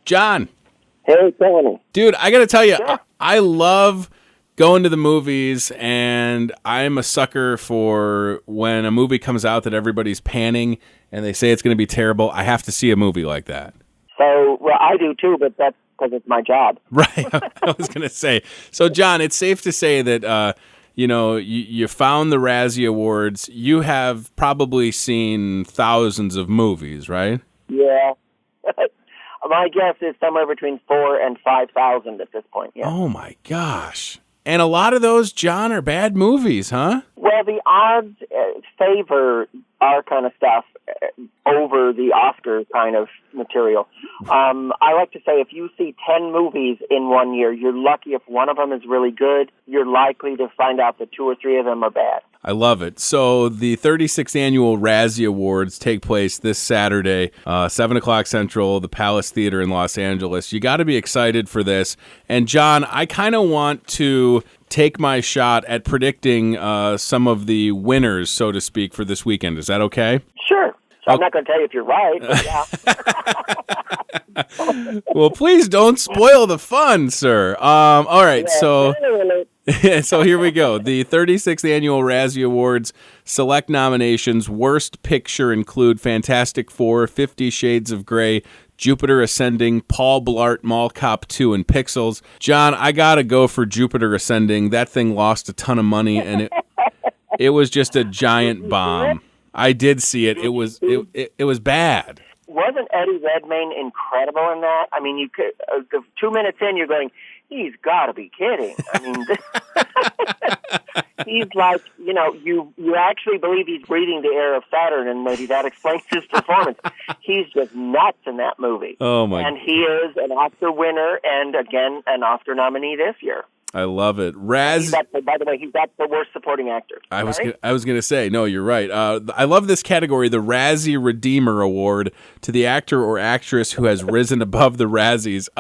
John. Hey, Tony. Dude, I got to tell you, Yeah. I love going to the movies, and I'm a sucker for when a movie comes out that everybody's panning and they say it's going to be terrible. I have to see a movie like that. So, well, I do too, but that's because it's my job. Right. I was going to say. So, John, it's safe to say that, you found the Razzie Awards. You have probably seen thousands of movies, right? Yeah. My guess is somewhere between 4,000 and 5,000 at this point. Yeah. Oh, my gosh. And a lot of those, John, are bad movies, huh? Well, the odds favor our kind of stuff over the Oscar kind of material. I like to say if you see 10 movies in 1 year, you're lucky if one of them is really good. You're likely to find out that 2 or 3 of them are bad. I love it. So the 36th Annual Razzie Awards take place this Saturday, 7 o'clock Central, the Palace Theater in Los Angeles. You got to be excited for this. And, John, I kind of want to take my shot at predicting some of the winners, so to speak, for this weekend. Is that okay? Sure. So I'm not going to tell you if you're right, but yeah. Well, please don't spoil the fun, sir. All right, so here we go. The 36th Annual Razzie Awards select nominations. Worst Picture include Fantastic Four, 50 Shades of Grey, Jupiter Ascending, Paul Blart, Mall Cop 2, and Pixels. John, I got to go for Jupiter Ascending. That thing lost a ton of money, and it was just a giant bomb. I did see it. It was bad. Wasn't Eddie Redmayne incredible in that? I mean, you could 2 minutes in, you're going, he's got to be kidding. I mean, he's like, you actually believe he's breathing the air of Saturn, and maybe that explains his performance. He's just nuts in that movie. Oh my! And he is an Oscar winner, and again, an Oscar nominee this year. I love it. By the way, he's got the worst supporting actor. I was going to say, no, you're right. I love this category, the Razzie Redeemer Award, to the actor or actress who has risen above the Razzies.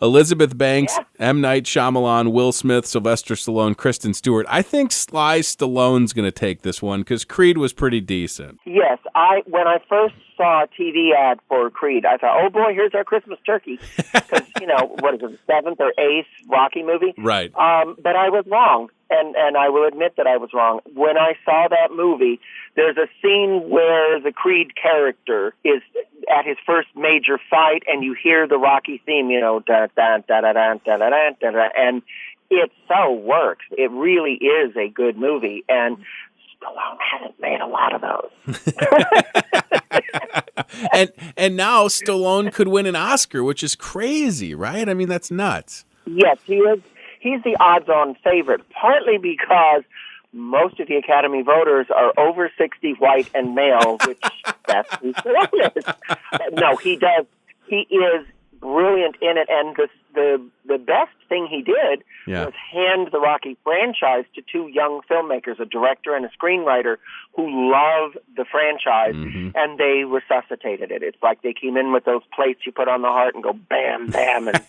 Elizabeth Banks, M. Night Shyamalan, Will Smith, Sylvester Stallone, Kristen Stewart. I think Sly Stallone's going to take this one because Creed was pretty decent. Yes, when I first saw a TV ad for Creed, I thought, oh boy, here's our Christmas turkey. Because, what is it, the 7th or 8th Rocky movie? Right. But I was wrong, and I will admit that I was wrong. When I saw that movie, there's a scene where the Creed character is at his first major fight, and you hear the Rocky theme, da da da da da da da da da, and it so works. It really is a good movie, and Stallone hasn't made a lot of those. and now Stallone could win an Oscar, which is crazy, right? I mean, that's nuts. Yes, he is. He's the odds-on favorite, partly because most of the Academy voters are over 60, white, and male, which that's who Stallone is. No, he does. He is brilliant in it, and the best thing he did was hand the Rocky franchise to 2 young filmmakers, a director and a screenwriter, who love the franchise, and they resuscitated it. It's like they came in with those plates you put on the heart and go bam, bam, and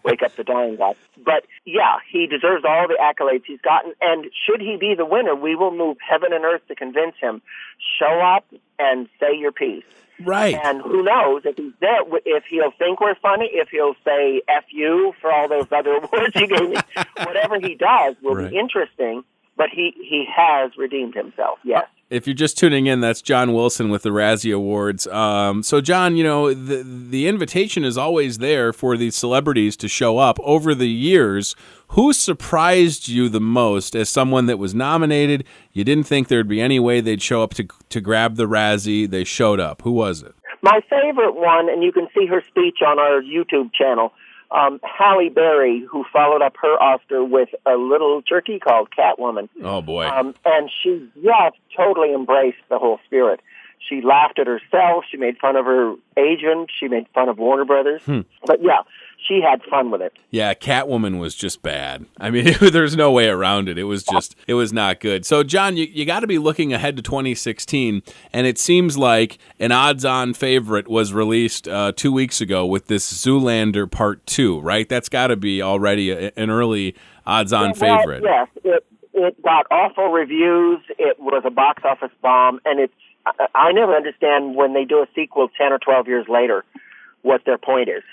wake up the dying God. But, yeah, he deserves all the accolades he's gotten, and should he be the winner, we will move heaven and earth to convince him. Show up and say your piece. Right. And who knows if he's there, if he'll think we're funny, if he'll say F you for all those other awards you gave me. Whatever he does will be interesting, but he has redeemed himself, yes. If you're just tuning in, that's John Wilson with the Razzie Awards. So, John, the invitation is always there for these celebrities to show up. Over the years, who surprised you the most as someone that was nominated? You didn't think there'd be any way they'd show up to grab the Razzie. They showed up. Who was it? My favorite one, and you can see her speech on our YouTube channel, Halle Berry, who followed up her Oscar with a little turkey called Catwoman. Oh, boy. And she just totally embraced the whole spirit. She laughed at herself. She made fun of her agent. She made fun of Warner Brothers. But, yeah, she had fun with it. Yeah, Catwoman was just bad. I mean, there's no way around it. It was not good. So, John, you got to be looking ahead to 2016, and it seems like an odds-on favorite was released 2 weeks ago with this Zoolander Part 2, right? That's got to be already an early odds-on favorite. Yes, it got awful reviews. It was a box office bomb, and I never understand when they do a sequel 10 or 12 years later what their point is.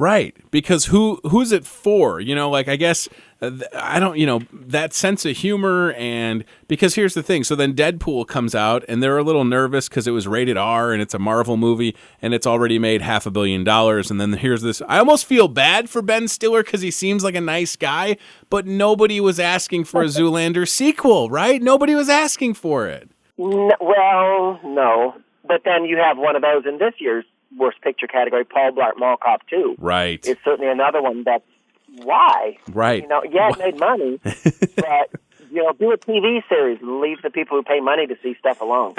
Right, because who's it for? Like I guess I don't. That sense of humor, and because here's the thing. So then Deadpool comes out, and they're a little nervous because it was rated R, and it's a Marvel movie, and it's already made $500 million. And then here's this. I almost feel bad for Ben Stiller because he seems like a nice guy, but nobody was asking for a Zoolander sequel, right? Nobody was asking for it. Well, no, but then you have one of those in this year's Worst Picture category, Paul Blart Mall Cop 2. Right. It's certainly another one that's why. Right. It made money, but, do a TV series and leave the people who pay money to see stuff alone.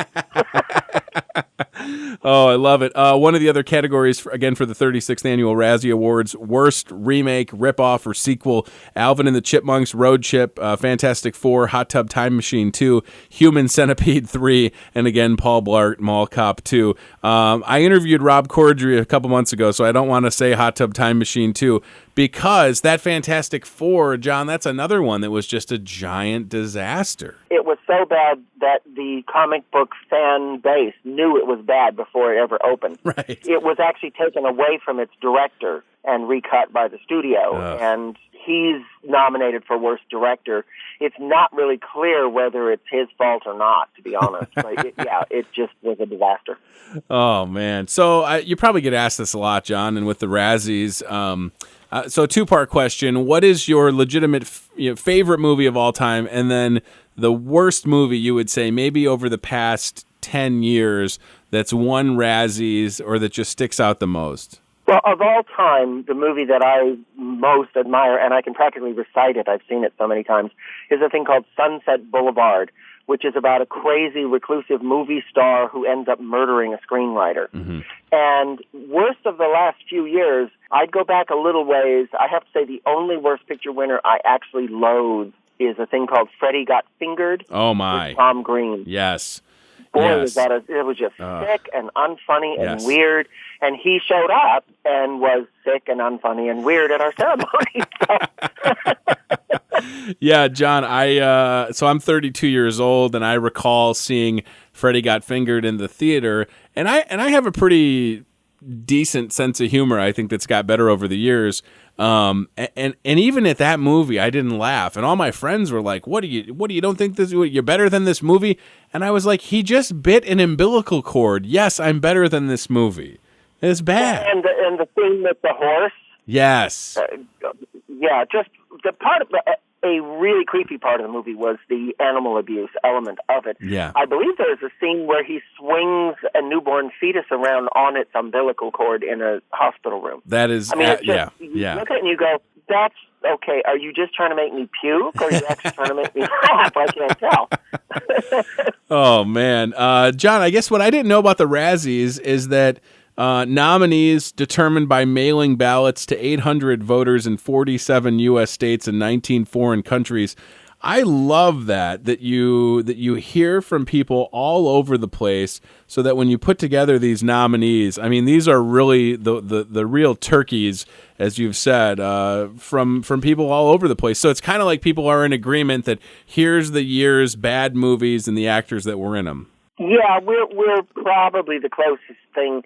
Oh, I love it. One of the other categories, for the 36th Annual Razzie Awards, Worst Remake, Ripoff, or Sequel, Alvin and the Chipmunks, Road Trip, Fantastic Four, Hot Tub Time Machine 2, Human Centipede 3, and again, Paul Blart Mall Cop 2. I interviewed Rob Corddry a couple months ago, so I don't want to say Hot Tub Time Machine 2, because that Fantastic Four, John, that's another one that was just a giant disaster. It was so bad that the comic book fan base knew it was bad before it ever opened. Right. It was actually taken away from its director and recut by the studio, and he's nominated for Worst Director. It's not really clear whether it's his fault or not, to be honest. But it just was a disaster. Oh, man. So you probably get asked this a lot, John, and with the Razzies. So two-part question. What is your legitimate favorite movie of all time? And then the worst movie you would say maybe over the past 10 years that's won Razzies or that just sticks out the most? Well, of all time, the movie that I most admire, and I can practically recite it, I've seen it so many times, is a thing called Sunset Boulevard, which is about a crazy, reclusive movie star who ends up murdering a screenwriter. Mm-hmm. And worst of the last few years, I'd go back a little ways. I have to say the only Worst Picture winner I actually loathe is a thing called Freddie Got Fingered. Oh, my. With Tom Green. Yes. Boy, yes. It was just sick and unfunny and weird. And he showed up and was sick and unfunny and weird at our ceremony. Yeah, John, so I'm 32 years old, and I recall seeing Freddie Got Fingered in the theater, and I have a pretty decent sense of humor, I think, that's got better over the years. And even at that movie, I didn't laugh, and all my friends were like, "What do you don't think you're better than this movie?" And I was like, "He just bit an umbilical cord. Yes, I'm better than this movie. It's bad." And the thing with the horse. Yes. Just the part of a really creepy part of the movie was the animal abuse element of it. Yeah. I believe there's a scene where he swings a newborn fetus around on its umbilical cord in a hospital room. That is, You look at it and you go, that's okay. Are you just trying to make me puke, or are you actually trying to make me laugh? I can't tell. Oh, man. John, I guess what I didn't know about the Razzies is that nominees determined by mailing ballots to 800 voters in 47 U.S. states and 19 foreign countries. I love that you hear from people all over the place, so that when you put together these nominees, I mean, these are really the real turkeys, as you've said, from people all over the place. So it's kind of like people are in agreement that here's the year's bad movies and the actors that were in them. Yeah, we're probably the closest thing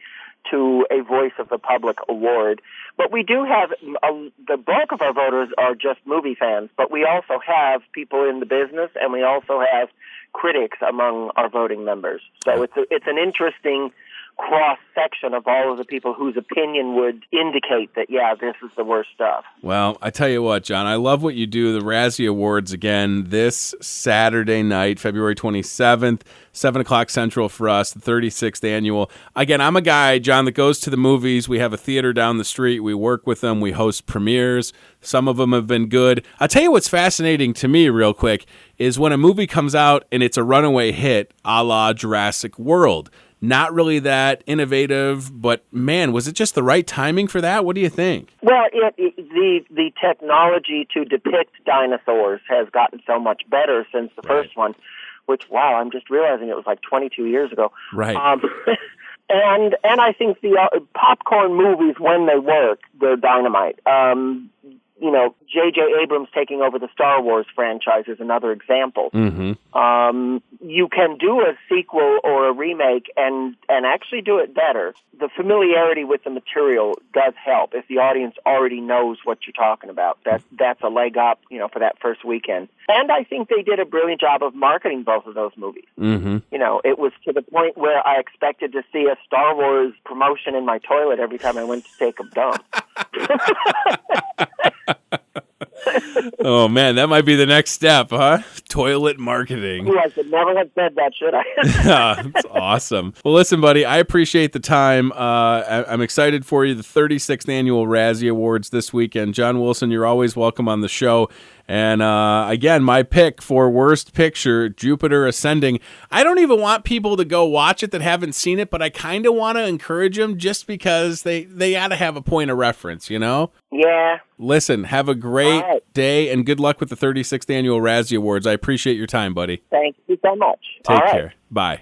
to a Voice of the Public award. But we do have, the bulk of our voters are just movie fans, but we also have people in the business, and we also have critics among our voting members. So it's an interesting cross-section of all of the people whose opinion would indicate that, this is the worst stuff. Well, I tell you what, John, I love what you do. The Razzie Awards, again, this Saturday night, February 27th, 7 o'clock Central for us, the 36th annual. Again, I'm a guy, John, that goes to the movies. We have a theater down the street. We work with them. We host premieres. Some of them have been good. I'll tell you what's fascinating to me real quick is when a movie comes out and it's a runaway hit, a la Jurassic World. Not really that innovative, but man, was it just the right timing for that? What do you think? Well, the technology to depict dinosaurs has gotten so much better since the first one, which, wow, I'm just realizing it was like 22 years ago. Right. And I think the popcorn movies, when they work, they're dynamite. J.J. Abrams taking over the Star Wars franchise is another example. Mm-hmm. You can do a sequel or a remake and actually do it better. The familiarity with the material does help if the audience already knows what you're talking about. That's a leg up, for that first weekend. And I think they did a brilliant job of marketing both of those movies. Mm-hmm. It was to the point where I expected to see a Star Wars promotion in my toilet every time I went to take a dump. Oh, man, that might be the next step, huh? Toilet marketing. I should never have said that, should I? That's awesome. Well, listen, buddy, I appreciate the time. I'm excited for you. The 36th Annual Razzie Awards this weekend. John Wilson, you're always welcome on the show. And again, my pick for Worst Picture, Jupiter Ascending. I don't even want people to go watch it that haven't seen it, but I kind of want to encourage them just because they got to have a point of reference, Yeah. Listen, have a great day and good luck with the 36th Annual Razzie Awards. I appreciate your time, buddy. Thank you so much. Take care. Bye.